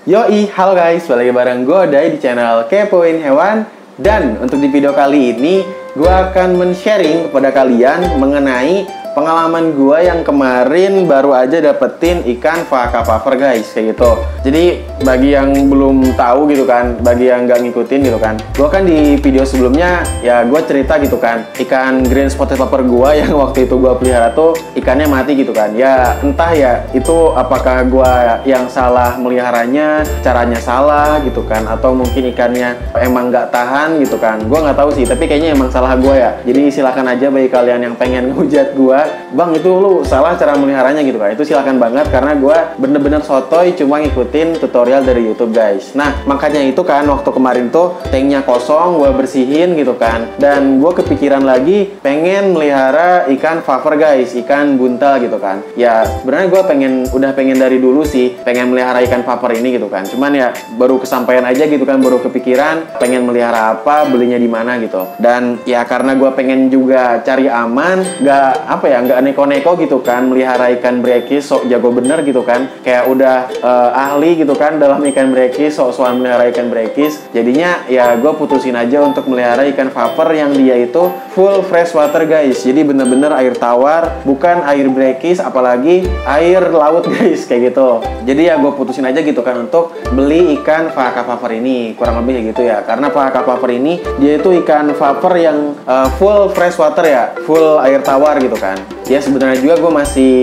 Yoi, halo guys, balik lagi bareng gue Dai di channel Kepoin Hewan. Dan untuk di video kali ini, gue akan men-sharing kepada kalian mengenai pengalaman gue yang kemarin baru aja dapetin ikan Vaca Puffer guys, kayak gitu. Jadi bagi yang belum tahu gitu kan, bagi yang nggak ngikutin gitu kan, gue kan di video sebelumnya ya gue cerita gitu kan, ikan green spotted puffer gue yang waktu itu gue pelihara tuh ikannya mati gitu kan. Ya entah ya itu apakah gue yang salah meliharanya, caranya salah gitu kan, atau mungkin ikannya emang nggak tahan gitu kan. Gue nggak tahu sih, tapi kayaknya emang salah gue ya. Jadi silahkan aja bagi kalian yang pengen ngehujat gue, bang itu lu salah cara meliharanya gitu kan, itu silahkan banget, karena gue bener-bener sotoy cuma ngikutin tutorial dari YouTube guys. Nah makanya itu kan waktu kemarin tuh tanknya kosong, gue bersihin gitu kan, dan gue kepikiran lagi pengen melihara ikan puffer guys, ikan buntal gitu kan. Ya sebenarnya gue udah pengen dari dulu sih pengen melihara ikan puffer ini gitu kan, cuman ya baru kesampaian aja gitu kan, baru kepikiran pengen melihara apa, belinya di mana gitu. Dan ya karena gue pengen juga cari aman, nggak neko-neko gitu kan, melihara ikan brekis sok jago bener gitu kan, kayak udah ahli gitu kan dalam ikan brekis, sok-sokan melihara ikan brekis. Jadinya ya gue putusin aja untuk melihara ikan puffer yang dia itu full fresh water guys, jadi bener-bener air tawar, bukan air brekis apalagi air laut guys, kayak gitu. Jadi ya gue putusin aja gitu kan untuk beli ikan Vaca Puffer ini, kurang lebih kayak gitu ya. Karena Vaca Puffer ini dia itu ikan puffer yang full fresh water ya, full air tawar gitu kan. Ya sebenarnya juga gue masih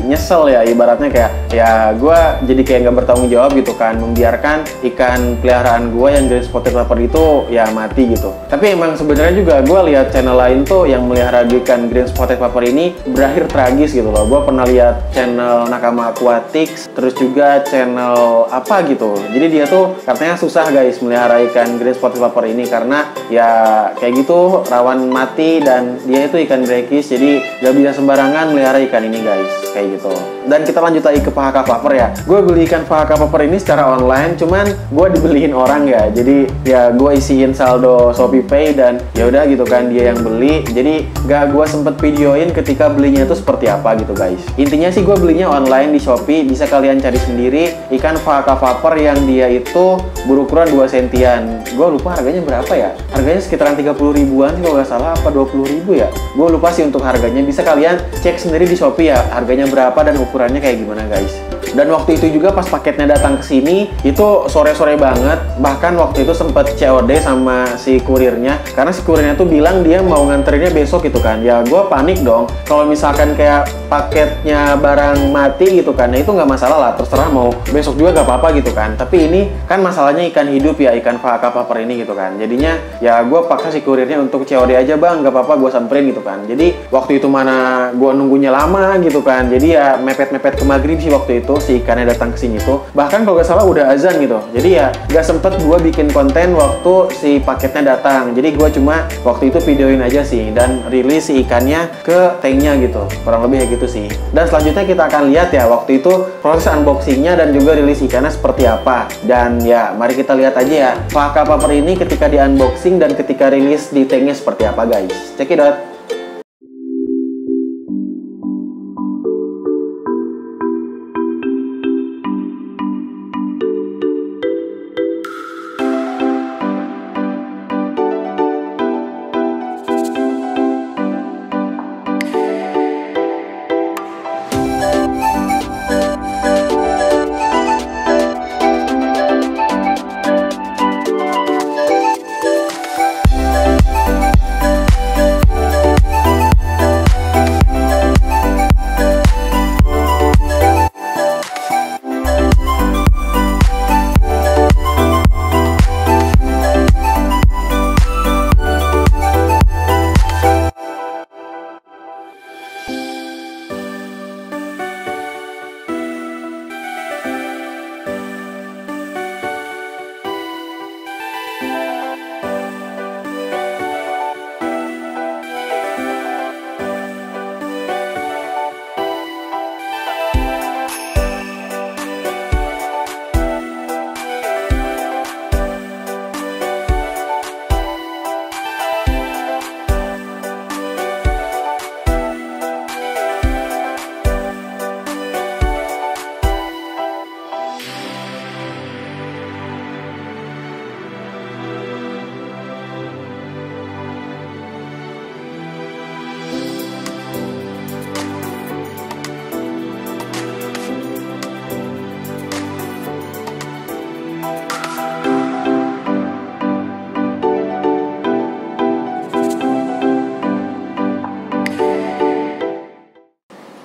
nyesel ya, ibaratnya kayak ya gue jadi kayak nggak bertanggung jawab gitu kan, membiarkan ikan peliharaan gue yang green spotted puffer itu ya mati gitu. Tapi emang sebenarnya juga gue lihat channel lain tuh yang melihara ikan green spotted puffer ini berakhir tragis gitu loh. Gue pernah lihat channel Nakama Aquatics, terus juga channel apa gitu. Jadi dia tuh katanya susah guys melihara ikan green spotted puffer ini, karena ya kayak gitu rawan mati, dan dia itu ikan brekis, jadi gak bisa sembarangan melihara ikan ini guys, kayak gitu. Dan kita lanjut lagi ke Vaca Puffer ya. Gue beli ikan Vaca Puffer ini secara online, cuman gue dibeliin orang ya. Jadi ya gue isiin saldo Shopee Pay, dan ya udah gitu kan dia yang beli. Jadi gak gue sempet videoin ketika belinya itu seperti apa gitu guys. Intinya sih gue belinya online di Shopee, bisa kalian cari sendiri ikan Vaca Puffer yang dia itu berukuran 2 sentian. Gue lupa harganya berapa ya. Harganya sekitaran 30 ribuan sih kalau nggak salah, apa 20 ribu ya. Gue lupa sih untuk harganya, bisa kalian cek sendiri di Shopee ya harganya berapa dan ukurannya kayak gimana guys. Dan waktu itu juga pas paketnya datang ke sini itu sore-sore banget, bahkan waktu itu sempat COD sama si kurirnya, karena si kurirnya tuh bilang dia mau nganterinnya besok gitu kan. Ya gue panik dong, kalau misalkan kayak paketnya barang mati gitu kan, ya itu nggak masalah lah, terserah mau besok juga nggak apa-apa gitu kan. Tapi ini kan masalahnya ikan hidup ya, ikan Vaca Puffer ini gitu kan. Jadinya ya gue paksa si kurirnya untuk COD aja bang, nggak apa-apa gue samperin gitu kan. Jadi waktu itu mana gue nunggunya lama gitu kan, jadi ya mepet-mepet ke maghrib sih waktu itu si ikannya datang ke sini tuh. Bahkan kalau nggak salah udah azan gitu. Jadi ya nggak sempet gue bikin konten waktu si paketnya datang. Jadi gue cuma waktu itu videoin aja sih dan rilis si ikannya ke tanknya gitu. Kurang lebih kayak gitu sih. Dan selanjutnya kita akan lihat ya waktu itu proses unboxingnya dan juga rilis ikannya seperti apa. Dan ya mari kita lihat aja ya Vaca Puffer ini ketika di unboxing dan ketika rilis di tanknya seperti apa guys. Check it out.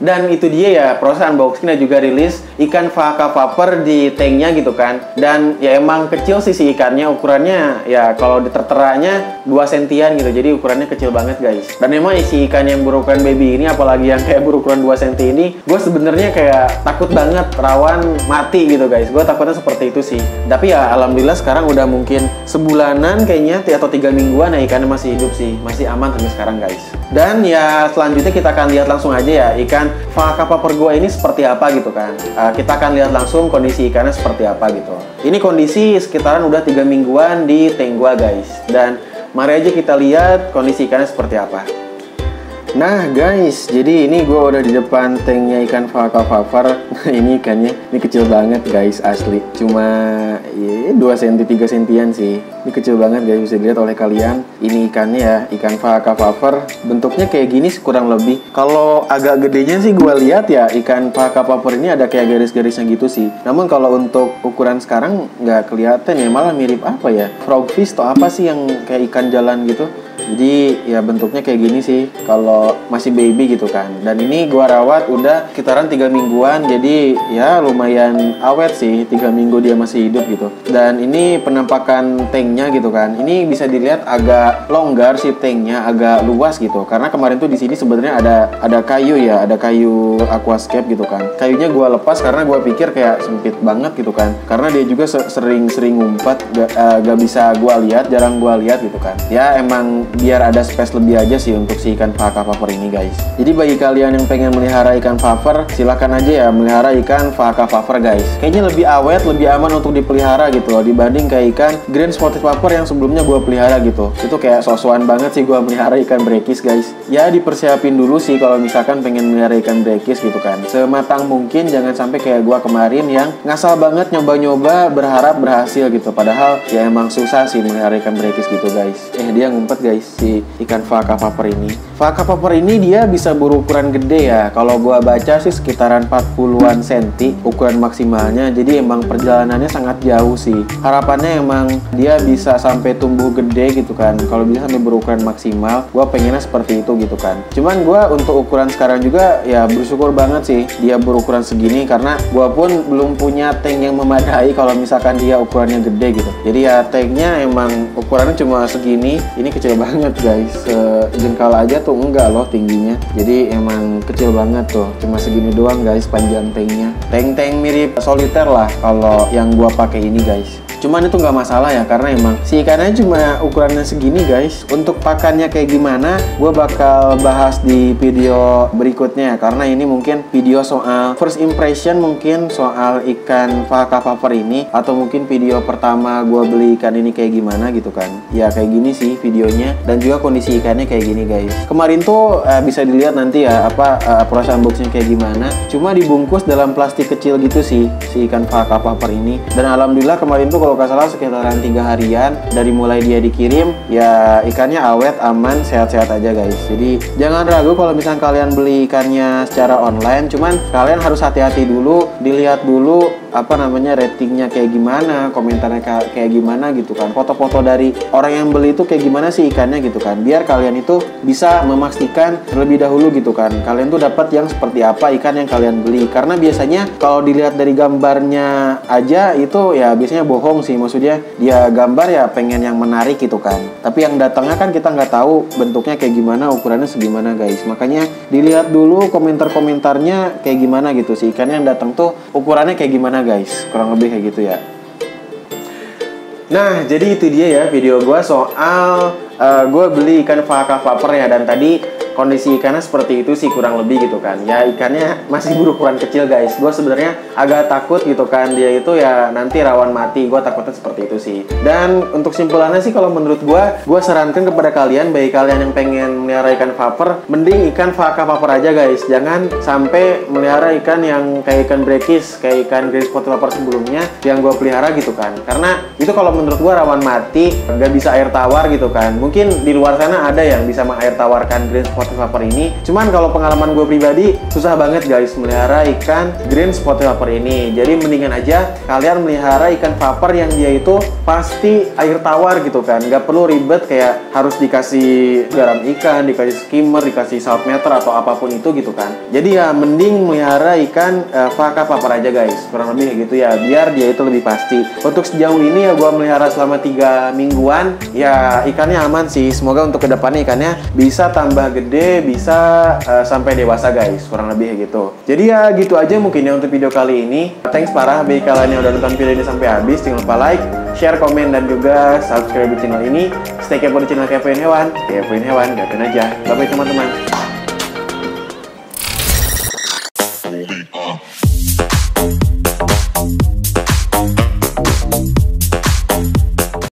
Dan itu dia ya, proses unboxing dan juga rilis ikan Vaca Paper di tanknya gitu kan. Dan ya emang kecil sih si ikannya, ukurannya ya kalau di terteranya 2 sentian gitu. Jadi ukurannya kecil banget guys. Dan emang isi ikan yang berukuran baby ini, apalagi yang kayak berukuran 2 senti ini, gue sebenarnya kayak takut banget rawan mati gitu guys. Gue takutnya seperti itu sih. Tapi ya alhamdulillah sekarang udah mungkin sebulanan kayaknya atau 3 mingguan ya ikannya masih hidup sih. Masih aman sampai sekarang guys. Dan ya selanjutnya kita akan lihat langsung aja ya ikan Vaca Paper gua ini seperti apa gitu kan. Kita akan lihat langsung kondisi ikannya seperti apa gitu. Ini kondisi sekitaran udah 3 mingguan di tank gua guys. Dan mari aja kita lihat kondisi ikannya seperti apa. Nah guys, jadi ini gue udah di depan tanknya ikan Vaca Paper. Nah ini ikannya, ini kecil banget guys, asli. Cuma ya, 2 cm 3 sentian sih. Ini kecil banget guys, bisa dilihat oleh kalian. Ini ikannya ya, ikan Vaca Paper. Bentuknya kayak gini kurang lebih. Kalau agak gedenya sih gue lihat ya, ikan Vaca Paper ini ada kayak garis-garisnya gitu sih. Namun kalau untuk ukuran sekarang nggak kelihatan ya, malah mirip apa ya, frogfish atau apa sih yang kayak ikan jalan gitu. Jadi ya bentuknya kayak gini sih kalau masih baby gitu kan. Dan ini gua rawat udah sekitaran 3 mingguan. Jadi ya lumayan awet sih, 3 minggu dia masih hidup gitu. Dan ini penampakan tanknya gitu kan. Ini bisa dilihat agak longgar sih tanknya, agak luas gitu. Karena kemarin tuh di sini sebenarnya ada kayu ya, ada kayu aquascape gitu kan. Kayunya gua lepas karena gua pikir kayak sempit banget gitu kan. Karena dia juga sering ngumpet, gak bisa gua lihat, jarang gua lihat gitu kan. Ya emang biar ada space lebih aja sih untuk si ikan Vaca Paper ini guys. Jadi bagi kalian yang pengen melihara ikan paper, silakan aja ya melihara ikan Vaca Paper guys. Kayaknya lebih awet, lebih aman untuk dipelihara gitu loh, dibanding kayak ikan Green Spotted Paper yang sebelumnya gue pelihara gitu. Itu kayak sosokan banget sih gue melihara ikan Brekis guys. Ya dipersiapin dulu sih kalau misalkan pengen melihara ikan Brekis gitu kan. Sematang mungkin, jangan sampai kayak gue kemarin yang ngasal banget nyoba-nyoba berharap berhasil gitu. Padahal ya emang susah sih melihara ikan Brekis gitu guys. Dia ngumpet guys, si ikan Vaca Paper ini. Vaca Paper ini dia bisa berukuran gede ya. Kalau gua baca sih sekitaran 40-an senti ukuran maksimalnya. Jadi emang perjalanannya sangat jauh sih. Harapannya emang dia bisa sampai tumbuh gede gitu kan. Kalau bisa sampai berukuran maksimal, gua pengennya seperti itu gitu kan. Cuman gua untuk ukuran sekarang juga ya bersyukur banget sih dia berukuran segini, karena gua pun belum punya tank yang memadai kalau misalkan dia ukurannya gede gitu. Jadi ya tanknya emang ukurannya cuma segini. Ini kecil banget guys, sejengkal aja tuh enggak loh tingginya. Jadi emang kecil banget tuh, cuma segini doang guys panjang tanknya. Tank mirip soliter lah kalau yang gua pakai ini guys. Cuman itu nggak masalah ya, karena emang si ikannya cuma ukurannya segini guys. Untuk pakannya kayak gimana, gue bakal bahas di video berikutnya. Karena ini mungkin video soal first impression, mungkin soal ikan Vaca Paper ini, atau mungkin video pertama gue beli ikan ini kayak gimana gitu kan. Ya kayak gini sih videonya, dan juga kondisi ikannya kayak gini guys. Kemarin tuh bisa dilihat nanti ya proses unboxing kayak gimana. Cuma dibungkus dalam plastik kecil gitu sih si ikan Vaca Paper ini. Dan alhamdulillah kemarin tuh kalau nggak salah sekitaran 3 harian dari mulai dia dikirim, ya ikannya awet, aman, sehat-sehat aja guys. Jadi jangan ragu kalau misalnya kalian beli ikannya secara online. Cuman kalian harus hati-hati dulu, dilihat dulu ratingnya kayak gimana, komentarnya kayak gimana gitu kan. Foto-foto dari orang yang beli itu kayak gimana sih ikannya gitu kan, biar kalian itu bisa memastikan terlebih dahulu gitu kan, kalian tuh dapat yang seperti apa ikan yang kalian beli. Karena biasanya kalau dilihat dari gambarnya aja itu ya biasanya bohong sih. Maksudnya dia gambar ya pengen yang menarik gitu kan, tapi yang datangnya kan kita nggak tahu bentuknya kayak gimana, ukurannya segimana guys. Makanya dilihat dulu komentar-komentarnya kayak gimana gitu sih, ikannya yang datang tuh ukurannya kayak gimana guys, kurang lebih kayak gitu ya. Nah jadi itu dia ya video gue soal gue beli ikan Vaca Paper ya. Dan tadi kondisi ikannya seperti itu sih kurang lebih gitu kan. Ya ikannya masih berukuran kecil guys. Gue sebenarnya agak takut gitu kan, dia itu ya nanti rawan mati. Gue takutnya seperti itu sih. Dan untuk simpulannya sih kalau menurut gue sarankan kepada kalian, bagi kalian yang pengen melihara ikan paper, mending ikan Vaca Paper aja guys. Jangan sampai melihara ikan yang kayak ikan Brekis, kayak ikan Green Spotted Paper sebelumnya yang gue pelihara gitu kan. Karena itu kalau menurut gue rawan mati, nggak bisa air tawar gitu kan. Mungkin di luar sana ada yang bisa mengair tawarkan Green Spotted spotted viper ini. Cuman kalau pengalaman gue pribadi susah banget guys melihara ikan green spotted viper ini. Jadi mendingan aja kalian melihara ikan viper yang dia itu pasti air tawar gitu kan. Gak perlu ribet kayak harus dikasih garam ikan, dikasih skimmer, dikasih salt meter atau apapun itu gitu kan. Jadi ya mending melihara ikan vaka viper aja guys, kurang lebih gitu ya, biar dia itu lebih pasti. Untuk sejauh ini ya gue melihara selama 3 mingguan, ya ikannya aman sih. Semoga untuk kedepannya ikannya bisa tambah gede, bisa sampai dewasa guys, kurang lebih gitu. Jadi ya gitu aja mungkin ya untuk video kali ini. Thanks parah bagi kalian yang udah nonton video ini sampai habis. Jangan lupa like, share, komen, dan juga subscribe di channel ini. Stay kepo di channel Kepoin Hewan. Kepoin Hewan, kepoin aja. Bye-bye teman-teman.